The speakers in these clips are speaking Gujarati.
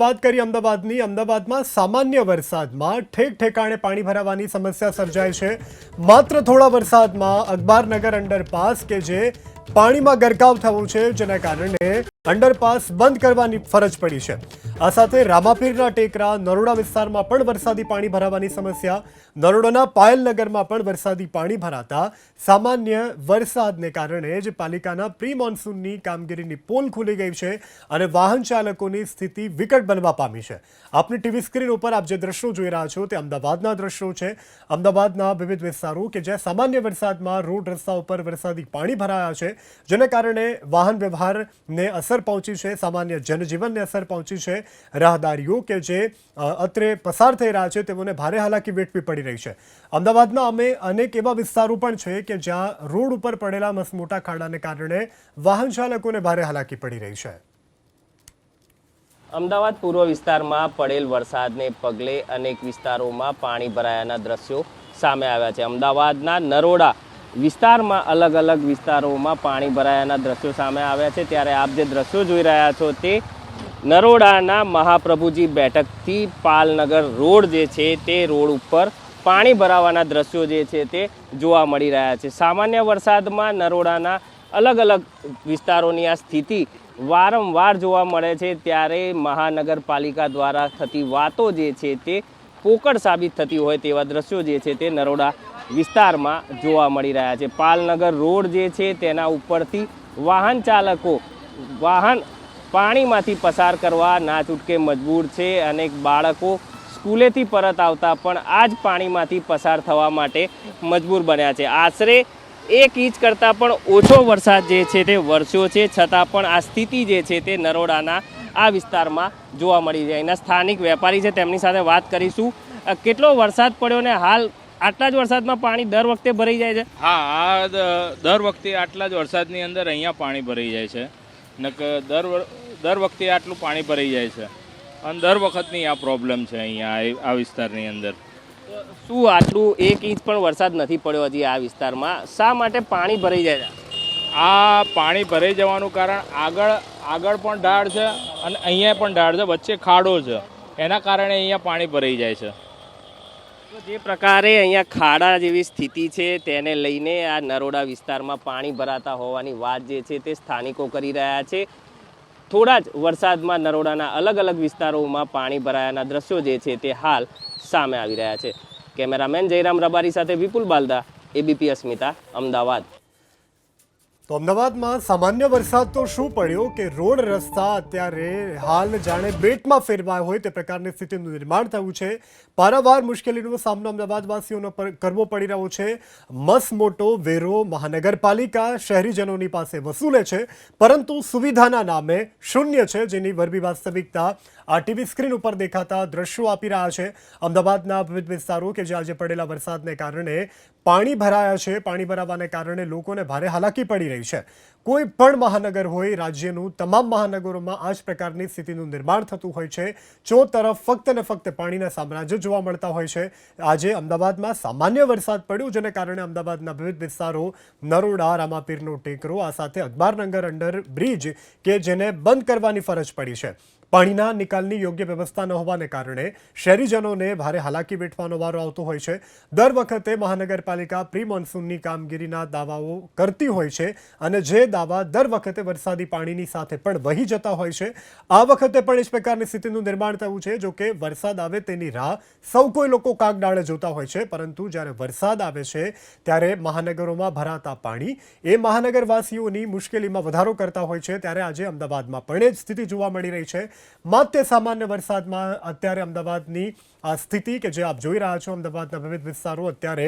વાત કરી અમદાવાદની. અમદાવાદમાં સામાન્ય વરસાદમાં ઠેક ઠેકાણે પાણી ભરાવાની સમસ્યા સર્જાય છે. માત્ર થોડા વરસાદમાં અખબારનગર અંડરપાસ કે જે પાણીમાં ગરકાવ થયું છે, જેના કારણે અંડરપાસ બંધ કરવાની ફરજ પડી છે. આ સાથે રામાપીરના ટેકરા નરોડા વિસ્તારમાં પણ વરસાદી પાણી ભરાવાની સમસ્યા. નરોડાના પાયલનગરમાં પણ વરસાદી પાણી ભરાતા સામાન્ય વરસાદને કારણે જ પાલિકાના પ્રી મોન્સૂનની કામગીરીની પોલ ખુલી ગઈ છે અને વાહન ચાલકોની સ્થિતિ વિકટ બનવા પામી છે. આપની ટીવી સ્ક્રીન ઉપર આપ જે દ્રશ્યો જોઈ રહ્યા છો તે અમદાવાદના દ્રશ્યો છે. અમદાવાદના વિવિધ વિસ્તારો કે જ્યાં સામાન્ય વરસાદમાં રોડ રસ્તા ઉપર વરસાદી પાણી ભરાયા છે, જેને કારણે વાહન વ્યવહારને અસર પહોંચી છે, સામાન્ય જનજીવનને અસર પહોંચી છે. રાહદારીઓ કે જે અત્રે પસાર થઈ રહ્યા છે તેઓને ભારે હાલાકી વેઠવી પડી રહી છે. અમદાવાદના અનેક એવા વિસ્તારો પણ છે કે જ્યાં રોડ ઉપર પડેલા મસમોટા ખાડાને કારણે વાહન ચાલકોને ભારે હાલાકી પડી રહી છે. અમદાવાદ પૂર્વ વિસ્તારમાં પડેલ વરસાદને પગલે અનેક વિસ્તારોમાં પાણી ભરાયાના દ્રશ્યો સામે આવ્યા છે. અમદાવાદના નરોડા વિસ્તારમાં અલગ અલગ વિસ્તારોમાં પાણી ભરાયાના દ્રશ્યો સામે આવ્યા છે. ત્યારે આપ જે દ્રશ્યો જોઈ રહ્યા છો તે નરોડાના મહાપ્રભુજી બેઠકથી પાલનગર રોડ જે છે તે રોડ ઉપર પાણી ભરાવાના દ્રશ્યો જે છે તે જોવા મળી રહ્યા છે. સામાન્ય વરસાદમાં નરોડાના અલગ અલગ વિસ્તારોની આ સ્થિતિ વારંવાર જોવા મળે છે. ત્યારે મહાનગરપાલિકા દ્વારા થતી વાતો જે છે તે પોકળ સાબિત થતી હોય તેવા દ્રશ્યો જે છે તે નરોડા વિસ્તારમાં જોવા મળી રહ્યા છે. પાલનગર રોડ જે છે તેના ઉપરથી વાહન ચાલકો પાણીમાંથી પસાર કરવા ના છૂટકે મજબૂર છે. અનેક બાળકો સ્કૂલેથી પરત આવતા પણ આ જ પાણીમાંથી પસાર થવા માટે મજબૂર બન્યા છે. આશરે 1 ઇંચ કરતાં પણ ઓછો વરસાદ જે છે તે વરસ્યો છે, છતાં પણ આ સ્થિતિ જે છે તે નરોડાના આ વિસ્તારમાં જોવા મળી જાય. એના સ્થાનિક વેપારી છે, તેમની સાથે વાત કરીશું. કેટલો વરસાદ પડ્યો ને હાલ આટલા જ વરસાદમાં પાણી દર વખતે ભરાઈ જાય છે? હા, દર વખતે આટલા જ વરસાદની અંદર અહીંયા પાણી ભરાઈ જાય છે. દર વખતે આટલું પાણી ભરાઈ જાય છે અને દર વખતની આ પ્રોબ્લેમ છે અહીંયા આ વિસ્તારની અંદર. શું આટલું 1 ઇંચ પણ વરસાદ નથી પડ્યો હજી આ વિસ્તારમાં? શા માટે પાણી ભરાઈ જાય છે? આ પાણી ભરાઈ જવાનું કારણ આગળ પણ ઢાળ છે અને અહીંયા પણ ઢાળ છે, વચ્ચે ખાડો છે, એના કારણે અહીંયા પાણી ભરાઈ જાય છે. જે પ્રકારે અહીંયા ખાડા જેવી સ્થિતિ છે તેને લઈને આ નરોડા વિસ્તારમાં પાણી ભરાતા હોવાની વાત જે છે તે સ્થાનિકો કરી રહ્યા છે. થોડા જ વરસાદમાં નરોડાના અલગ અલગ વિસ્તારોમાં પાણી ભરાયાના દ્રશ્યો જે છે તે હાલ સામે આવી રહ્યા છે. કેમેરામેન જયરામ રબારી સાથે વિપુલ બાલદા, એબીપી અસ્મિતા, અમદાવાદ. તો અમદાવાદમાં સામાન્ય વરસાદ તો શું પડ્યો કે રોડ રસ્તા અત્યારે હાલ જાણે બેટમાં ફેરવાય હોય તે પ્રકારની સ્થિતિનું નિર્માણ થયું છે. પારાવાર મુશ્કેલીનો સામનો અમદાવાદવાસીઓનો કરવો પડી રહ્યો છે. મસમોટો વેરો મહાનગરપાલિકા શહેરીજનોની પાસે વસૂલે છે, પરંતુ સુવિધાના નામે શૂન્ય છે, જેની વરબી વાસ્તવિકતા આ ટીવી સ્ક્રીન ઉપર દેખાતા દ્રશ્યો આપી રહ્યા છે. અમદાવાદના વિવિધ વિસ્તારો કે જ્યાં આજે પડેલા વરસાદને કારણે પાણી ભરાયા છે. પાણી ભરાવાને કારણે લોકોને ભારે હાલાકી પડી રહી છે. કોઈ પણ મહાનગર હોય, રાજ્યનું તમામ મહાનગરોમાં આ જ પ્રકારની સ્થિતિનું નિર્માણ થતું હોય છે. ચો તરફ ફક્ત ને ફક્ત પાણીના સામ્રાજ્ય જોવા મળતા હોય છે. આજે અમદાવાદમાં સામાન્ય વરસાદ પડ્યો, જેને કારણે અમદાવાદના વિવિધ વિસ્તારો નરોડા, રામાપીરનો ટેકરો, આ સાથે અખબારનગર અંડર બ્રિજ કે જેને બંધ કરવાની ફરજ પડી છે. પાણીના નિકાલની યોગ્ય વ્યવસ્થા ન હોવાને કારણે શહેરીજનોને ભારે હાલાકી વેઠવાનો વારો આવતો હોય છે. દર વખતે મહાનગરપાલિકા પ્રી મોન્સૂનની કામગીરીના દાવાઓ કરતી હોય છે અને જે દાવા દર વખતે વરસાદી પાણીની સાથે પણ વહી જતા હોય છે. આ વખતે પણ એ જ પ્રકારની સ્થિતિનું નિર્માણ થયું છે. જો કે વરસાદ આવે તેની રાહ સૌ કોઈ લોકો કાગડાળે જોતા હોય છે, પરંતુ જ્યારે વરસાદ આવે છે ત્યારે મહાનગરોમાં ભરાતા પાણી એ મહાનગરવાસીઓની મુશ્કેલીમાં વધારો કરતા હોય છે. ત્યારે આજે અમદાવાદમાં પણ એ જ સ્થિતિ જોવા મળી રહી છે. માત્ર સામાન્ય વરસાદમાં અત્યારે અમદાવાદની આ સ્થિતિ કે જે આપ જોઈ રહ્યા છો, અમદાવાદના વિવિધ વિસ્તારો અત્યારે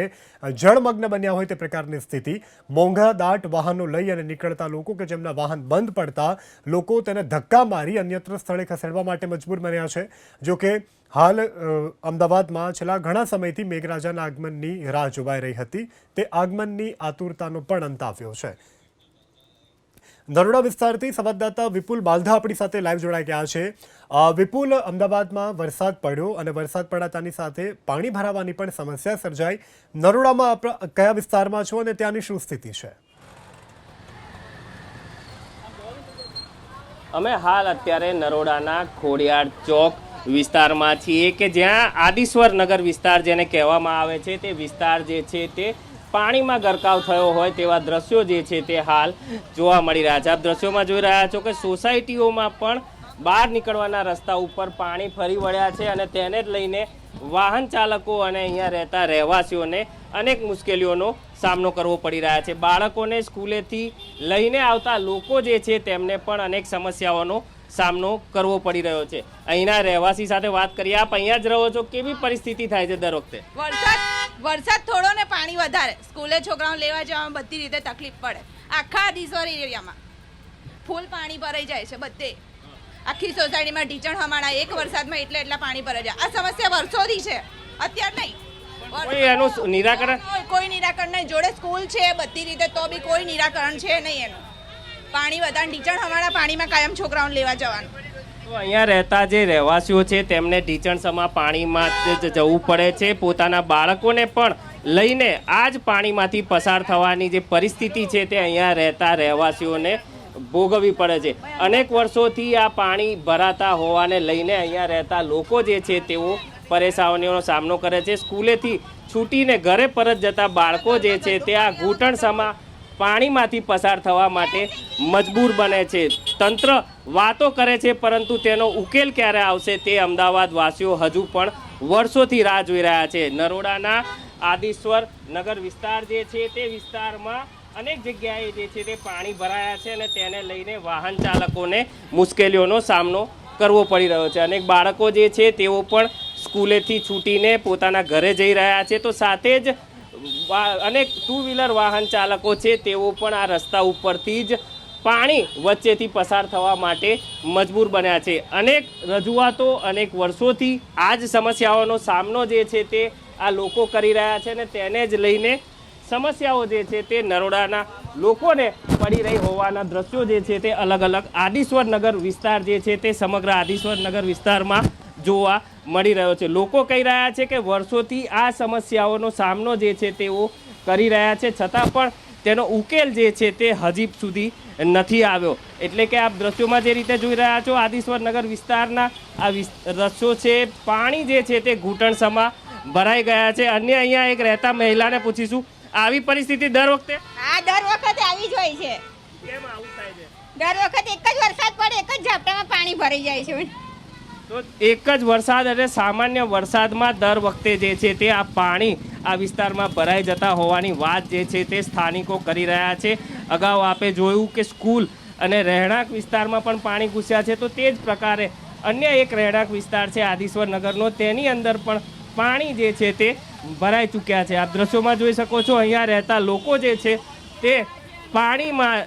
જળમગ્ન બન્યા હોય તે પ્રકારની સ્થિતિ. મોંઘા દાટ વાહનો લઈ અને નીકળતા લોકો કે જેમના વાહન બંધ પડતા લોકો તેને ધક્કા મારી અન્યત્ર સ્થળે ખસેડવા માટે મજબૂર બન્યા છે. જો કે હાલ અમદાવાદમાં છેલ્લા ઘણા સમયથી મેઘરાજાના આગમનની રાહ જોવાઈ રહી હતી. તે આગમનની આતુરતાનો પણ અંત આવ્યો છે. નરોડા વિસ્તારથી સંવાદદાતા વિપુલ બાલધા આપણી સાથે લાઈવ જોડાઈ ગયા છે. વિપુલ, અમદાવાદમાં વરસાદ પડ્યો અને વરસાદ પડતાની સાથે પાણી ભરાવાની પણ સમસ્યા સર્જાઈ. નરોડામાં કયા વિસ્તારમાં છો અને ત્યાંની શું સ્થિતિ છે? અમે હાલ અત્યારે નરોડાના ખોડિયાર ચોક વિસ્તારમાં છીએ કે જ્યાં આદિશ્વર નગર વિસ્તાર જેને કહેવામાં આવે છે તે વિસ્તાર જે છે તે પાણીમાં ગરકાવ થયો હોય તેવા દ્રશ્યો જે છે તે હાલ જોવા મળી રહ્યા છે. આપ દ્રશ્યોમાં જોઈ રહ્યા છો કે સોસાયટીઓમાં પણ બહાર નીકળવાના રસ્તા ઉપર પાણી ફરી વળ્યા છે અને તેને જ લઈને વાહન ચાલકો અને અહીંયા રહેતા રહેવાસીઓને અનેક મુશ્કેલીઓનો સામનો કરવો પડી રહ્યા છે. બાળકોને સ્કૂલેથી લઈને આવતા લોકો જે છે તેમને પણ અનેક સમસ્યાઓનો સામનો કરવો પડી રહ્યો છે. અહીંના રહેવાસી સાથે વાત કરીએ. આપ અહીંયા જ રહો છો, કેવી પરિસ્થિતિ થાય છે દર વખતે? વરસાદ થોડો ને પાણી વધારે, સ્કૂલે છોકરાઓને લેવા જવામાં બધી રીતે તકલીફ પડે. આખા આદિશ્વર એરિયામાં ફૂલ પાણી ભરાઈ જાય છે બધે. આખી સોસાયટીમાં ઢીચણ હમાણા એક વરસાદમાં એટલા પાણી ભરાઈ જાય. આ સમસ્યા વર્ષોથી છે, અત્યાર નહીં. કોઈ એનું નિરાકરણ? કોઈ નિરાકરણ નહીં. જોડે સ્કૂલ છે બધી રીતે, તો બી કોઈ નિરાકરણ છે નહીં એનું. પાણી વધારે ઢીચણ હમાણા પાણીમાં કાયમ છોકરાઓને લેવા જવાનું. તો અહીંયા રહેતા જે રહેવાસીઓ છે તેમને ઢીચણસમા પાણીમાં જ જવું પડે છે. પોતાના બાળકોને પણ લઈને આ જ પાણીમાંથી પસાર થવાની જે પરિસ્થિતિ છે તે અહીંયા રહેતા રહેવાસીઓને ભોગવવી પડે છે. અનેક વર્ષોથી આ પાણી ભરાતા હોવાને લઈને અહીંયા રહેતા લોકો જે છે તેઓ પરેશાનીઓનો સામનો કરે છે. સ્કૂલેથી છૂટીને ઘરે પરત જતા બાળકો જે છે તે આ ઘૂંટણસમા પાણીમાંથી પસાર થવા માટે મજબૂર બને છે. તંત્ર વાતો કરે છે પરંતુ તેનો ઉકેલ ક્યારે આવશે તે અમદાવાદ વાસીઓ હજુ પણ વર્ષોથી રાહ જોઈ રહ્યા છે. નરોડાના આદિશ્વર નગર વિસ્તાર જે છે તે વિસ્તારમાં અનેક જગ્યાએ જે છે તે પાણી ભરાયા છે અને તેને લઈને વાહન ચાલકોને મુશ્કેલીઓનો સામનો કરવો પડી રહ્યો છે. અનેક બાળકો જે છે તેઓ પણ સ્કૂલેથી છૂટીને પોતાના ઘરે જઈ રહ્યા છે, તો સાથે જ અનેક ટુ વ્હીલર વાહન ચાલકો છે તેઓ પણ આ રસ્તા ઉપરથી જ પાણી વચ્ચેથી પસાર થવા માટે મજબૂર બન્યા છે. અનેક રજૂઆતો અનેક વર્ષોથી આ જ સમસ્યાઓનો સામનો જે છે તે આ લોકો કરી રહ્યા છે અને તેને જ લઈને સમસ્યાઓ જે છે તે નરોડાના લોકોને પડી રહી હોવાના દ્રશ્યો જે છે તે અલગ અલગ આદિશ્વર નગર વિસ્તાર જે છે તે સમગ્ર આદિશ્વર નગર વિસ્તારમાં જોવા મળી રહ્યો છે. લોકો કહી રહ્યા છે કે વર્ષોથી આ સમસ્યાઓનો સામનો જે છે તેઓ કરી રહ્યા છે, છતાં પણ તેનો ઉકેલ જે છે તે હજી સુધી નથી આવ્યો. એટલે કે આપ દ્રશ્યોમાં જે રીતે જોઈ રહ્યા છો આદિશ્વર નગર વિસ્તારના આ દ્રશ્યો છે, પાણી જે છે તે ઘૂંટણસમા ભરાઈ ગયા છે. અન્ય અહીંયા એક રહેતા મહિલાને પૂછીશું, આવી પરિસ્થિતિ દર વખતે? હા, દર વખતે આવી જ હોય છે. કેમ આવું થાય છે? દર વખતે એક જ વરસાદ પડે, એક જ ઝાપટામાં પાણી ભરાઈ જાય છે. તો એક જ વરસાદ એટલે સામાન્ય વરસાદમાં દર વખતે જે છે તે આ પાણી આ વિસ્તારમાં ભરાઈ જતા હોવાની વાત જે છે તે સ્થાનિકો કરી રહ્યા છે. અગાઉ આપે જોયું કે સ્કૂલ અને રહેણાંક વિસ્તારમાં પણ પાણી ઘૂસ્યા છે, તો તે જ પ્રકારે અન્ય એક રહેણાંક વિસ્તાર છે આદિશ્વર નગરનો, તેની અંદર પણ પાણી જે છે તે ભરાઈ ચૂક્યા છે. આપ દ્રશ્યોમાં જોઈ શકો છો અહીંયા રહેતા લોકો જે છે તે પાણીમાં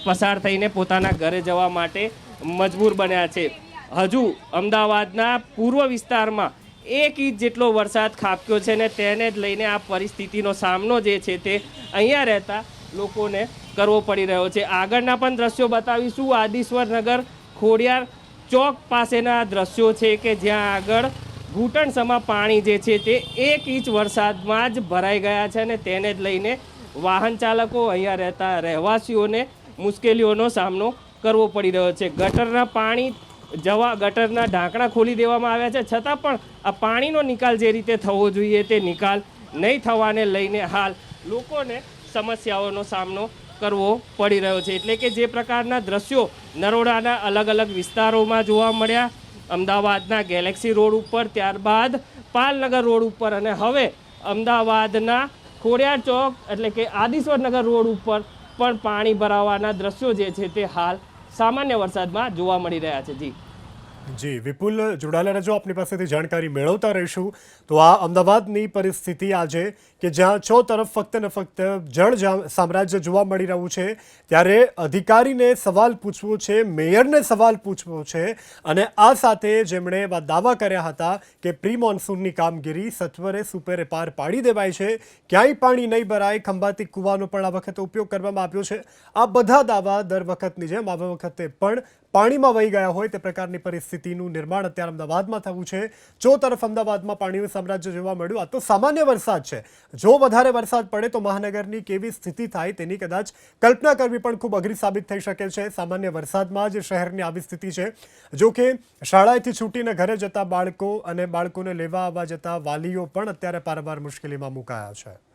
પસાર થઈને પોતાના ઘરે જવા માટે મજબૂર બન્યા છે. હજુ અમદાવાદના પૂર્વ વિસ્તારમાં 1 ઇંચ જેટલો વરસાદ ખાબક્યો છે ને તેને જ લઈને આ પરિસ્થિતિનો સામનો જે છે તે અહીંયા રહેતા લોકોને કરવો પડી રહ્યો છે. આગળના પણ દ્રશ્યો બતાવીશું. આદિશ્વર નગર ખોડિયાર ચોક પાસેના દ્રશ્યો છે કે જ્યાં આગળ ઘૂંટણસમા પાણી જે છે તે 1 ઇંચ વરસાદમાં જ ભરાઈ ગયા છે અને તેને જ લઈને વાહન ચાલકો અહીંયા રહેતા રહેવાસીઓને મુશ્કેલીઓનો સામનો કરવો પડી રહ્યો છે. ગટરના ઢાંકણા ખોલી દેવામાં આવ્યા છે, છતાં પણ આ પાણીનો નિકાલ જે રીતે થવો જોઈએ તે નિકાલ નહીં થવાને લઈને હાલ લોકોને સમસ્યાઓનો સામનો કરવો પડી રહ્યો છે. એટલે કે જે પ્રકારના દ્રશ્યો નરોડાના અલગ અલગ વિસ્તારોમાં જોવા મળ્યા, અમદાવાદના ગેલેક્સી રોડ ઉપર, ત્યારબાદ પાલનગર રોડ ઉપર અને હવે અમદાવાદના ખોડિયાર ચોક એટલે કે આદિશ્વર નગર રોડ ઉપર પણ પાણી ભરાવાના દ્રશ્યો જે છે તે હાલ સામાન્ય વરસાદમાં જોવા મળી રહ્યા છે. જી વિપુલ, જોડાયેલા રહેજો, આપની પાસેથી જાણકારી મેળવતા રહીશું. તો આ અમદાવાદની પરિસ્થિતિ આજે કે જ્યાં ચો તરફ ફક્ત ને ફક્ત જળ સામ્રાજ્ય જોવા મળી રહ્યું છે, ત્યારે અધિકારીને સવાલ પૂછવો છે, મેયરને સવાલ પૂછવો છે અને આ સાથે જેમણે દાવા કર્યા હતા કે પ્રી મોન્સૂનની કામગીરી સત્વરે સુપેરે પાર પાડી દેવાય છે, ક્યાંય પાણી નહીં ભરાય, ખંભાતી કૂવાનો પણ આ વખતે ઉપયોગ કરવામાં આવ્યો છે, આ બધા દાવા દર વખતની જેમ આ વખતે પણ પાણીમાં વહી ગયા હોય તે પ્રકારની પરિસ્થિતિનું નિર્માણ અત્યારે અમદાવાદમાં થયું છે. જો તરફ અમદાવાદમાં પાણીનું સામ્રાજ્ય જોવા મળ્યું. આ તો સામાન્ય વરસાદ છે. જો વધારે વરસાદ પડે તો મહાનગરની કેવી સ્થિતિ થાય તેની કદાચ કલ્પના કરવી પણ ખૂબ અઘરી સાબિત થઈ શકે છે. સામાન્ય વરસાદમાં જ શહેરની આવી સ્થિતિ છે. જો કે શાળાએથી છૂટીને ઘરે જતા બાળકો અને બાળકોને લેવા આવવા જતા વાલીઓ પણ અત્યારે પારાવાર મુશ્કેલીમાં મુકાયા છે.